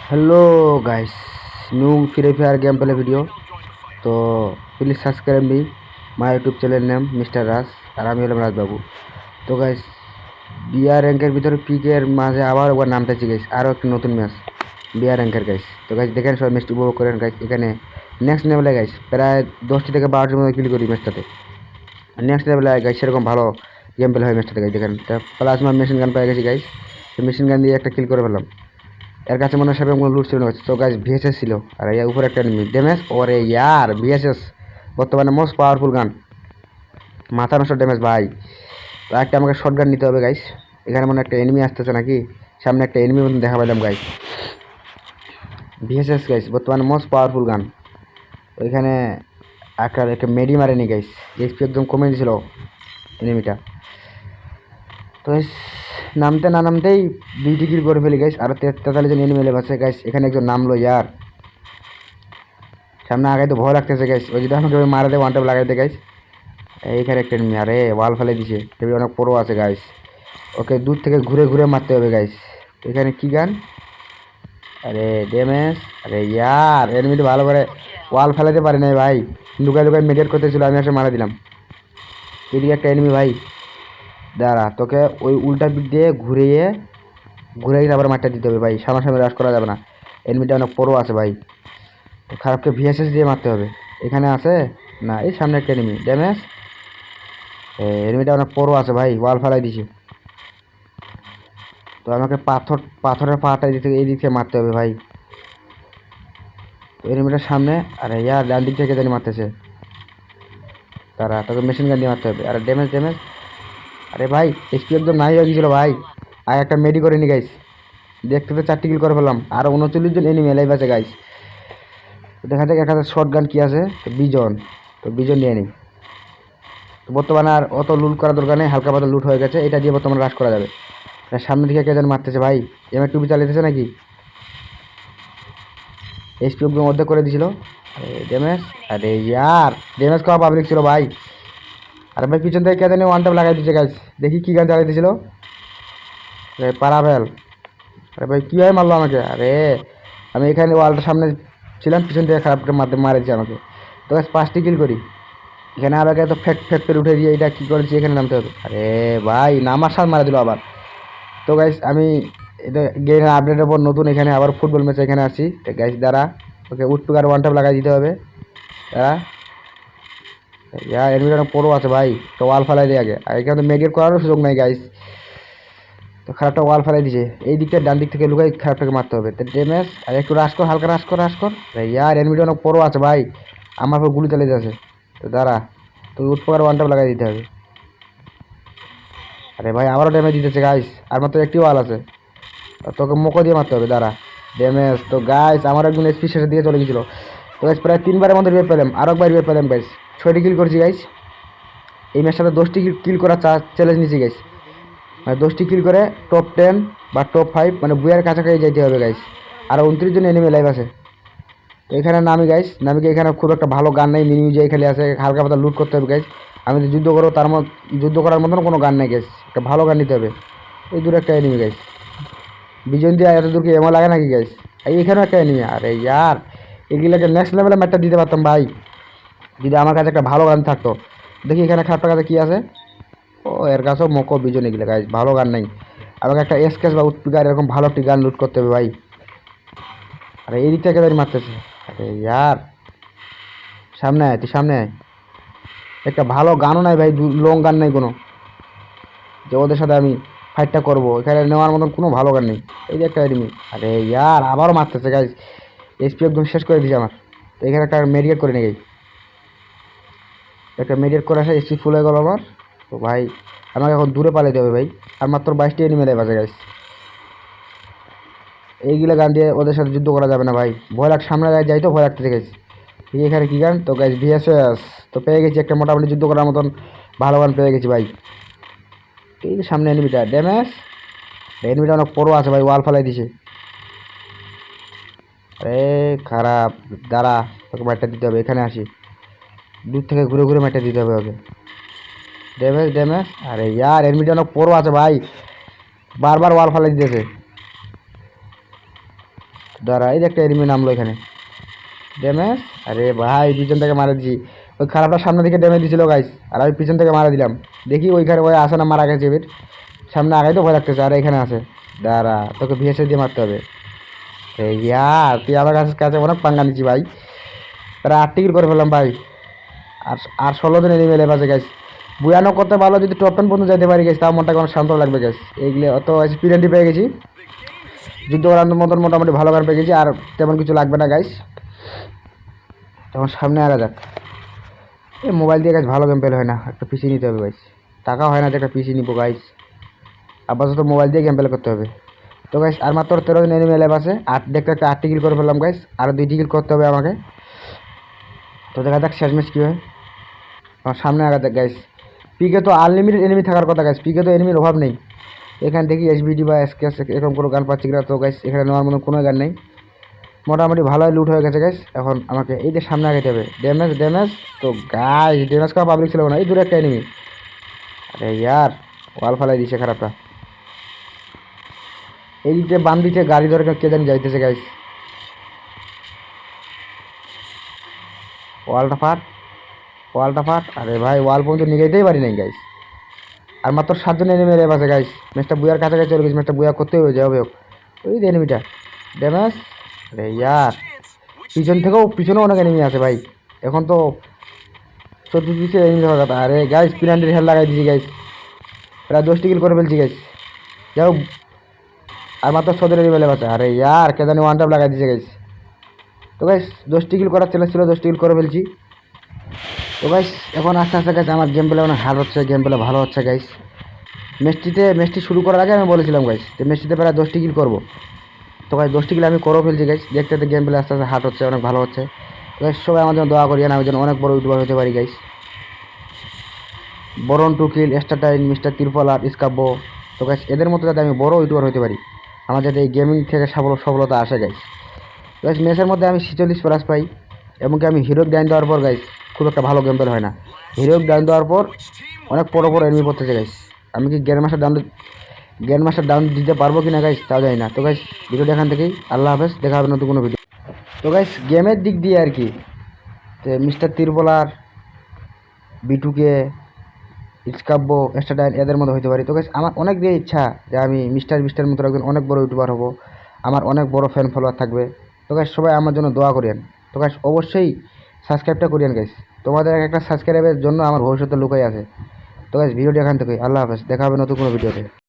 Hello guys, new Free Fire game play video. तो please subscribe me my YouTube channel name mister Raj और আমি হলাম রাজবাবু। তো guys, BR র্যাঙ্কের ভিতরে পিকের মাঝে আবার একবার নামতেছি গাইস, আরও একটা নতুন ম্যাচ বিআর র্যাঙ্কের গাইস। তো গাইস দেখেন, সবাই ম্যাচটি উপভোগ করেন গাইস। এখানে নেক্সট লেভেলে গাইস প্রায় 10টি থেকে 12টির মতো কিল করি ম্যাচটাতে। নেক্সট লেভেলে গাইস সেরকম ভালো গেম প্লে হয় ম্যাচটাতে গাইস। দেখেন প্লাজমা মেশিন গান পেয়ে গেছি গাইস। মেশিন গান দিয়ে একটা কিল করে ফেললাম। এর কাছে মনে হয় সেরকম কোনো লুট ছিল না। তো গাইস ভিএসএস ছিল আর এই উপরে একটা এনিমি ড্যামেজ। ওরে ইয়ার, ভিএসএস বর্তমানে মোস্ট পাওয়ারফুল গান, মাথা নষ্ট ড্যামেজ ভাই। তো একটা আমাকে শর্ট গান নিতে হবে গাইস। এখানে মনে একটা এনিমি আসতেছে নাকি, সামনে একটা এনিমি মতন দেখা পেলাম গাইস। ভিএসএস গাইস বর্তমানে মোস্ট পাওয়ারফুল গান। ওইখানে একটা মেডি মারেনি গাইস, এক্সপি একদম কমে দিয়েছিল এনিমিটা। তো নামতে না নামতেই 2টি কিল করে ফেলি গাইস। আরও 43 জন এনিমি লেভ আছে গাইস। এখানে একজন নামলো ইয়ার, সামনে আগে তো ভয় লাগতেছে গাইস। ওই যদি আমাকে মারা দেয় ওয়ান ট্যাপ লাগাইতে গাইস। এইখানে একটা এনিমি, আরে ওয়াল ফেলে দিছে, হেবি অনেক প্রো আছে গাইস। ওকে দূর থেকে ঘুরে ঘুরে মারতে হবে গাইস। এখানে কি গান, আরে ড্যামেজ, আরে ইয়ার এনিমিটা ভালো করে ওয়াল ফেলাতে পারি নাই ভাই। লুকায় লুকায় মেডিকেট করতেছিল, আমি এসে মারা দিলাম। এদিকে একটা এনিমি ভাই, দাঁড়া তোকে ওই উল্টা পিঠ দিয়ে ঘুরিয়ে ঘুরেই আবার মারটা দিতে হবে ভাই, সামনাসামনি রাশ করা যাবে না। এনিমিটা অনেক প্রো আছে ভাই, তো খারাপকে ভিএসএস দিয়ে মারতে হবে। এখানে আছে না, এই সামনে একটা এনিমি ড্যামেজ। এনিমিটা অনেক প্রো আছে ভাই, ওয়াল ফেলাই দিছে। তো আমাকে পাথরের পাহাড়টা এই দিক থেকে মারতে হবে ভাই। তো এনিমিটার সামনে, আরে ইয়ার ডান দিক থেকে জানি মারতেছে, তারা তোকে মেশিন গান দিয়ে মারতে হবে। আরে ড্যামেজ ড্যামেজ, আরে ভাই এসপি একদম নাই হয়ে গেছিলো ভাই। আর একটা মেডি করে নি গাইস, দেখতে তো 4টি কিল করে ফেললাম। আরও 39 জন এনিমি লাইভ আছে গাইস। তো দেখা যাক একটা শর্ট গান কি আছে। তো বিজন, তো বিজন নিয়ে নিই। তো বর্তমানে আর অত লুট করার দরকার নেই, হালকা পাতলা লুট হয়ে গেছে, এটা দিয়ে বর্তমানে রাশ করা যাবে। সামনে দিকে কে যেন মারতেছে ভাই, এমএ টুপি চালিয়েছে নাকি, এসপি একদম অর্ধেক করে দিছিল। আরে ড্যামেজ, আরে ইয়ার ড্যামেজ খাওয়া পাবলিক ছিল ভাই। আরে ভাই পিছন থেকে কে জানি ওয়ান টাপ লাগাই দিচ্ছে গাইস, দেখি কি গান চালাই দিয়েছিল। আরে পারাভেল, আরে ভাই কী হয় মারলো আমাকে। আরে আমি এখানে ওয়ালটার সামনে ছিলাম, পিছন থেকে খারাপ করে মারেছে আমাকে। তো গাছ 5টি কিল করি। এখানে আবার তো ফেক করে উঠে দিয়ে এটা কী করেছি, এখানে নামতে হবে। আরে ভাই নামার সাথে মারা দিল আবার। তো গাইস আমি এটা গেমের আপডেটের পর নতুন এখানে আবার ফুটবল ম্যাচ এখানে আসছি। তো গাইস দ্বারা ওকে উঠটুকার ওয়ান টাপ লাগাই দিতে হবে। তারা ইয়া এডমিট অনেক প্রো আছে ভাই, তো ওয়াল ফেলাই দিয়ে আগে, আর এখানে তো মেডিকেট করারও সুযোগ নাই গাইস। তো খারাপটা ওয়াল ফেলাই দিছে, এই দিকটা ডান দিক থেকে লুকাই খারাপটাকে মারতে হবে। তো ড্যামেজ, আর একটু রাশ কর, হালকা রাশ কর রাশ কর। ইয়ার এডমিট অনেক প্রো আছে ভাই, আমার উপর গুলি চালিয়ে যাচ্ছে। তো দাঁড়া, তো উঠপোকার ওয়ান টাপ লাগাই দিতে হবে। আরে ভাই আবারও ড্যামেজ দিতেছে গাইস, আর মাত্র একটি ওয়াল আছে, তোকে মোকো দিয়ে মারতে হবে। দাঁড়া ড্যামেজ। তো গাইস আমার একজন এসপি শেষের দিকে চলে গেছিলো। তো গাইস প্রায় 3বারের মধ্যে রিভাইভ পেলাম, আরও একবার রিভাইভ পেলাম গাইস। 6টি কিল করছি গাইস। এই ম্যাচটাতে 10টি কিল করা চ্যালেঞ্জ নিয়েছি গাইস। মানে 10টি কিল করে টপ 10 বা টপ 5 মানে বুয়ার কাছাকাছি যাইতে হবে গাইস। আর 29 জন এনিমি লাইভ আছে। তো এখানে নামি গাইস, নামিকে এখানে খুব একটা ভালো গান নেই, মিনি মিউজিক খেলে আছে, হালকা পাতা লুট করতে হবে গাইস। আমি যদি যুদ্ধ করবো তার মধ্যে যুদ্ধ করার মতন কোনো গান নেই গাইস, একটা ভালো গান নিতে হবে। এই দূরে একটা এনিমি গাইস, বিজন দিয়ে এত দূরকে এমন লাগে নাকি গাইস। এইখানেও একটা এনিমি, আরে ইয়ার এগুলোকে নেক্সট লেভেলে ম্যাচটা দিতে পারতাম ভাই, যদি আমার কাছে একটা ভালো গান থাকতো। দেখি এখানে খারাপটার কাছে কী আছে। ও এর কাছেও মকো বিজন এগুলো গাইস, ভালো গান নাই। আমাকে একটা এসকেস বা উৎপিকার এরকম ভালো একটি গান লুট করতে হবে ভাই। আরে এই দিক থেকে দাঁড়িয়ে মারতেছে, আরে ইয়ার সামনে আয়, তুই সামনে আয়। একটা ভালো গানও নাই ভাই, লং গান নাই কোনো, যে ওদের সাথে আমি ফাইটটা করবো। এখানে নেওয়ার মতন কোনো ভালো গান নেই। এই যে একটা এনিমি, আরে ইয়ার আবারও মারতেছে গাইস, এসপি একদম শেষ করে দিয়েছে আমার। তো এখানে একটা মেডিকেট করে নিয়ে গাই, একটা মেডিকেট করে আসে, এসপি ফুল হয়ে গেল আমার। তো ভাই আমাকে এখন দূরে পালাইতে হবে ভাই, আর মাত্র 22টি এনিমি লাইভ আছে গাইস। এইগুলো গান দিয়ে ওদের সাথে যুদ্ধ করা যাবে না ভাই, ভয় লাগ, সামনে যাই তো ভয় লাগতেছে গাইস। ঠিক এখানে কী গান, তো গাইস ভিএসএস তো পেয়ে গেছি, একটা মোটামুটি যুদ্ধ করার মতন ভালো গান পেয়ে গেছি ভাই। এই যে সামনে এনিমিটা ড্যামেজ, এনিমিটা অনেক প্রো আছে ভাই, ওয়াল ফেলাই দিছে। আরে খারাপ, দাঁড়া তোকে ম্যাটটা দিতে হবে, এখানে আসি, দূর থেকে ঘুরে ঘুরে ম্যাটটা দিতে হবে ওকে। ড্যামেজ ড্যামেজ, আরে ইয়ার এনিমিটা অনেক প্রো আছে ভাই, বারবার ওয়াল ফেলাই দিতেছে। দাঁড়া, এই যে একটা এনিমি নামলো এখানে। ড্যামেজ, আরে ভাই পিছন থেকে মারা দিছি। ওই খারাপটা সামনে থেকে ড্যামেজ দিছিল গাইস, আর আমি পিছন থেকে মারা দিলাম। দেখি ওইখানে ওই আসে না, মারা গেছে এবার। সামনে আগাই তো ভয় লাগতেছে, আর এখানে আছে। দাঁড়া, তোকে ভিএসএ দিয়ে মারতে হবে। এই ইয়ার তুই আমার কাছে কাছে অনেক পাঙ্গা নিচ্ছি ভাই। তারা 8 টিকিট করে ফেললাম ভাই। আর আর 16 দিন এনিমি লেভ আছে গাইস। বুয়ানো করতে ভালো, যদি টপ 10 পর্যন্ত যেতে পারি গাইস, তাও মনটাকে অনেক শান্ত লাগবে গাইস। এইগুলো অত এক্সপিরিয়েন্স পেয়ে গেছি, যুদ্ধ করার মতন মোটামুটি ভালো গান পেয়ে গেছি, আর তেমন কিছু লাগবে না গাইস। তখন সামনে আগা যাক। এই মোবাইল দিয়ে গাইস ভালো গেম প্লে হয় না, একটা পিসি নিতে হবে গাইস। টাকা হয় না যে একটা পিসি নিবো গাইস, আপাতত মোবাইল দিয়ে গেম প্লে করতে হবে। তো গাইস আর মাত্র 13 দিন এনিমি ল্যাব আছে। দেখতে একটা 8 টিকিল করে ফেললাম গাইস, আরও 2 টিকিল করতে হবে আমাকে। তো দেখা যাক শেষ ম্যাচ কী হয়। আমার সামনে আগা যাক গাইস। পিকে তো আনলিমিটেড এনিমি থাকার কথা গাইস, পিকে তো এনিমির অভাব নেই। এখানে দেখি এসবিডি বা এসকেএস এরকম কোনো গান পাচ্ছি কিনা। তো গাইস এখানে নেওয়ার মতো কোনো গান নেই, মোটামুটি ভালোই লুট হয়ে গেছে গাইস। এখন আমাকে এই যে সামনে আগাইতে হবে। ড্যামেজ ড্যামেজ, তো গাইস ড্যামেজ করা পাবলিক ছিল না, এই দূরে একটা এনিমি। আরে ইয়ার ওয়াল ফালাই দিছে খারাপটা। এই যে বাম দিকে গাড়ি ধরে কে জানি যাইতেছে গাইস। ওয়ালটা ফাট, ওয়ালটা ফাট। আরে ভাই ওয়াল পর্যন্ত নিয়ে যেতেই পারি নাই গাইস। আর মাত্র 7 জন এনিমি রেপ আছে গাইস। ম্যাচটা বুয়ার কাছাকাছি চলে গেছে, ম্যাচটা বুয়া করতেই হয়ে যাবে হোক। ওই যে এনিমিটা ড্যামেজ। আরে ইয়ার পিছনেও অনেক এনিমি আছে ভাই। এখন তো 14 পিসে এনিমি হওয়ার কথা। আরে গাইস পিনান্ডের হেল লাগাই দিয়েছি গাইস, প্রায় 10 কিল করে ফেলছি গাইস। যাও, আর মাত্র 6 এনিমি লেভ আছে। আরে ইয়ার কে জানি ওয়ান ট্যাপ লাগাই দিয়েছে গাইস। তো গাইস 10 কিল করার চ্যালেঞ্জ ছিল, 10 কিল করে ফেলছি। তো গাইস এখন আস্তে আস্তে গাইস আমার গেম প্লে অনেক হার্ড হচ্ছে, গেম প্লে ভালো হচ্ছে গাইস। ম্যাচটি শুরু করার আগে আমি বলেছিলাম গাইস যে ম্যাচটিতে প্রায় 10 কিল করবো। তো গাইস 10 কিল আমি করেও ফেলছি গাইস। দেখতে দেখতে গেম প্লে আস্তে আস্তে হার্ড হচ্ছে, অনেক ভালো হচ্ছে। তো গাইস সবাই আমার জন্য দোয়া করিয়েন, আমি যেন অনেক বড় ইউটিউবার হতে পারি গাইস। বরন টুকিল, এস্টারটাইন, মিস্টার তিরপল আর ইসকাব্বো, তো গাইস এদের মতো যাতে আমি বড় ইউটিউবার হতে পারি, আমার যাতে এই গেমিং থেকে সফলতা আসে গাইস। গাইস ম্যাচের মধ্যে আমি 46 প্লাস পাই, এমনকি আমি হিরো ডাইন দেওয়ার পর গাইস খুব একটা ভালো গেম প্লে হয় না। হিরো ডাইন দেওয়ার পর অনেক বড় বড় এনিমি পড়তেছে গাইস। আমি কি গ্র্যান্ড মাস্টার ডাউন দিতে পারবো কি না গাইস তাও জানি না। তো গাইস ভিডিওটা এখান থেকেই, আল্লাহ হাফেজ, দেখা হবে নতুন কোনো ভিডিও। তো গাইস গেমের দিক দিয়ে আর কি, তো মিস্টার তিরপলার, বিটুকে, ইসকাব্বো, এস্টারটাইন এদের মতো হতে পারি। তো গাইস আমার অনেক দিয়ে ইচ্ছা যে আমি মিস্টার মতো একজন অনেক বড় ইউটিউবার হব, আমার অনেক বড় ফ্যান ফলোয়ার থাকবে। তো গাইস সবাই আমার জন্য দোয়া করিয়েন। তো গাইস অবশ্যই সাবস্ক্রাইবটা করিয়েন গাইস, তোমাদের একটা সাবস্ক্রাইবের জন্য আমার ভবিষ্যতে লুকাই আছে। তো গাইস ভিডিওটি এখান থেকে, আল্লাহ হাফেজ, দেখা হবে নতুন কোনো ভিডিওতে।